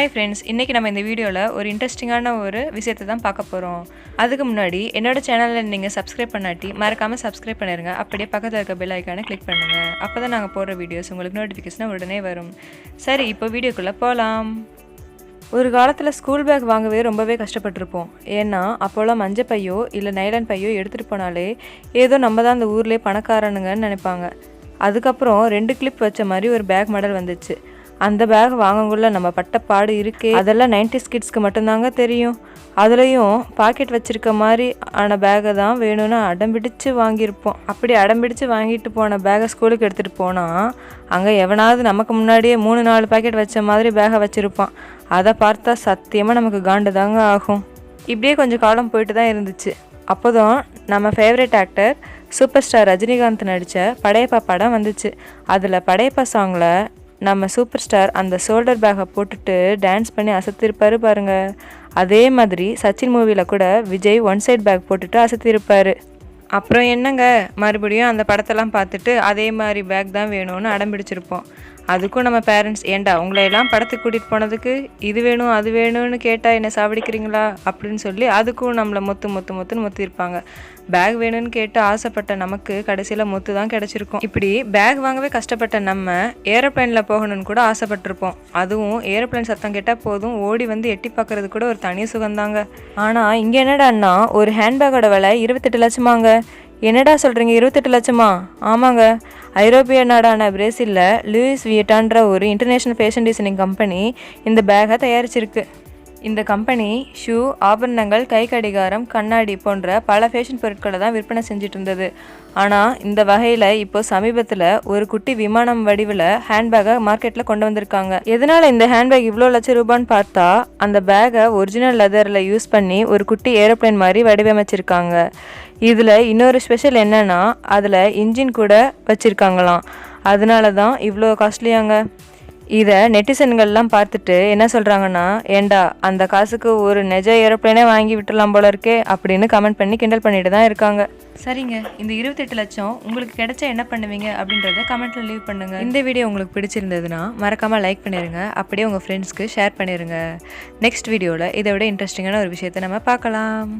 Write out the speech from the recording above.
Hi friends, இன்றைக்கி நம்ம இந்த வீடியோவில் ஒரு இன்ட்ரெஸ்டிங்கான ஒரு விஷயத்தை தான் பார்க்க போகிறோம். அதுக்கு முன்னாடி என்னோடய சேனலில் நீங்கள் சப்ஸ்கிரைப் பண்ணாட்டி மறக்காமல் சப்ஸ்கிரைப் பண்ணிடுங்க. அப்படியே பக்கத்தில் இருக்க பெல் ஐக்கானை கிளிக் பண்ணுங்கள். அப்போ தான் நாங்கள் போடுற வீடியோஸ் உங்களுக்கு நோட்டிஃபிகேஷன் உடனே வரும். சரி, இப்போ வீடியோக்குள்ளே போகலாம். ஒரு காலத்தில் ஸ்கூல் பேக் வாங்கவே ரொம்பவே கஷ்டப்பட்டிருப்போம். ஏன்னா அப்போல்லாம் மஞ்சள் பையோ இல்லை நைலான் பையோ எடுத்துகிட்டு போனாலே ஏதோ நம்ம தான் அந்த ஊர்லேயே பணக்காரனுங்கன்னு நினைப்பாங்க. அதுக்கப்புறம் 2 கிளிப் வச்ச மாதிரி ஒரு பேக் மாடல் வந்துச்சு. அந்த பேக் வாங்கக்குள்ள நம்ம பட்ட பாடு இருக்கே. அதெல்லாம் 90s கிட்ஸ்க்கு மட்டும்தாங்க தெரியும். அதுலேயும் பாக்கெட் வச்சுருக்க மாதிரி ஆன பேக்கை தான் வேணும்னு அடம்பிடிச்சு வாங்கியிருப்போம். அப்படி அடம்பிடிச்சு வாங்கிட்டு போன பேக்கை ஸ்கூலுக்கு எடுத்துகிட்டு போனால் அங்கே எவனாவது நமக்கு முன்னாடியே 3-4 பாக்கெட் வச்ச மாதிரி பேக்கை வச்சுருப்பான். அதை பார்த்தா சத்தியமாக நமக்கு காண்டு தாங்க ஆகும். இப்படியே கொஞ்சம் காலம் போயிட்டு தான் இருந்துச்சு. அப்போதான் நம்ம favourite actor super star Rajinikanth நடித்த படையப்பா படம் வந்துச்சு. அதில் படையப்பா சாங்கில் நம்ம சூப்பர் ஸ்டார் அந்த ஷோல்டர் பேக்கை போட்டுட்டு டான்ஸ் பண்ணி அசத்திருப்பாரு பாருங்க. அதே மாதிரி சச்சின் மூவியில் கூட விஜய் ஒன் சைட் பேக் போட்டுட்டு அசத்திருப்பார். அப்புறம் என்னங்க, மறுபடியும் அந்த படத்தெல்லாம் பார்த்துட்டு அதே மாதிரி பேக் தான் வேணும்னு அடம்பிடிச்சிருப்போம். அதுக்கும் நம்ம பேரண்ட்ஸ், ஏண்டா உங்களையெல்லாம் படத்துக்கு கூட்டிகிட்டு போனதுக்கு இது வேணும் அது வேணும்னு கேட்டால் என்ன சாவடிக்கிறீங்களா அப்படின்னு சொல்லி அதுக்கும் நம்மளை மொத்துன்னு மொத்திருப்பாங்க. பேக் வேணும்னு கேட்டு ஆசைப்பட்ட நமக்கு கடைசியில் மொத்து தான் கிடச்சிருக்கும். இப்படி பேக் வாங்கவே கஷ்டப்பட்ட நம்ம ஏரோப்ளைனில் போகணும்னு கூட ஆசைப்பட்டிருப்போம். அதுவும் ஏரோப்ளைன் சத்தம் கேட்டால் போதும் ஓடி வந்து எட்டி பார்க்கறது கூட ஒரு தனி சுகந்தாங்க. ஆனால் இங்கே என்னடான்னா ஒரு ஹேண்ட்பேக்கோட விலை 28 லட்சமாங்க. என்னடா சொல்கிறீங்க, 28 லட்சமா? ஆமாங்க, ஐரோப்பிய நாடான பிரேசிலில் லூயிஸ் வியட்டான்ற ஒரு இன்டர்நேஷ்னல் ஃபேஷன் டிசைனிங் கம்பெனி இந்த பேக்கை தயாரிச்சிருக்கு. இந்த கம்பெனி ஷூ, ஆபரணங்கள், கை கடிகாரம், கண்ணாடி போன்ற பல ஃபேஷன் பொருட்களை தான் விற்பனை செஞ்சுட்டு இருந்தது. ஆனால் இந்த வகையில் இப்போ சமீபத்தில் ஒரு குட்டி விமானம் வடிவில் ஹேண்ட்பேக்கை மார்க்கெட்டில் கொண்டு வந்திருக்காங்க. எதனால் இந்த ஹேண்ட்பேக் இவ்வளோ லட்சம் ரூபான்னு பார்த்தா அந்த பேக்கை ஒரிஜினல் லெதரில் யூஸ் பண்ணி ஒரு குட்டி ஏரோப்ளைன் மாதிரி வடிவமைச்சிருக்காங்க. இதில் இன்னொரு ஸ்பெஷல் என்னென்னா அதில் இன்ஜின் கூட வச்சுருக்காங்களாம். அதனால தான் இவ்வளோ காஸ்ட்லியாங்க. இதை நெட்டிசன்கள்லாம் பார்த்துட்டு என்ன சொல்கிறாங்கன்னா, ஏண்டா அந்த காசுக்கு ஒரு நெஜ ஏரோப்ளைனே வாங்கி விட்டுலாம் போல இருக்கே அப்படின்னு கமெண்ட் பண்ணி கிண்டல் பண்ணிட்டு தான் இருக்காங்க. சரிங்க, இந்த 28 லட்சம் உங்களுக்கு கிடைச்சா என்ன பண்ணுவீங்க அப்படின்றத கமெண்ட்டில் லீவ் பண்ணுங்கள். இந்த வீடியோ உங்களுக்கு பிடிச்சிருந்ததுன்னா மறக்காமல் லைக் பண்ணிடுங்க. அப்படியே உங்கள் ஃப்ரெண்ட்ஸ்க்கு ஷேர் பண்ணிடுங்க. நெக்ஸ்ட் வீடியோவில் இதை விட இன்ட்ரெஸ்டிங்கான ஒரு விஷயத்தை நம்ம பார்க்கலாம்.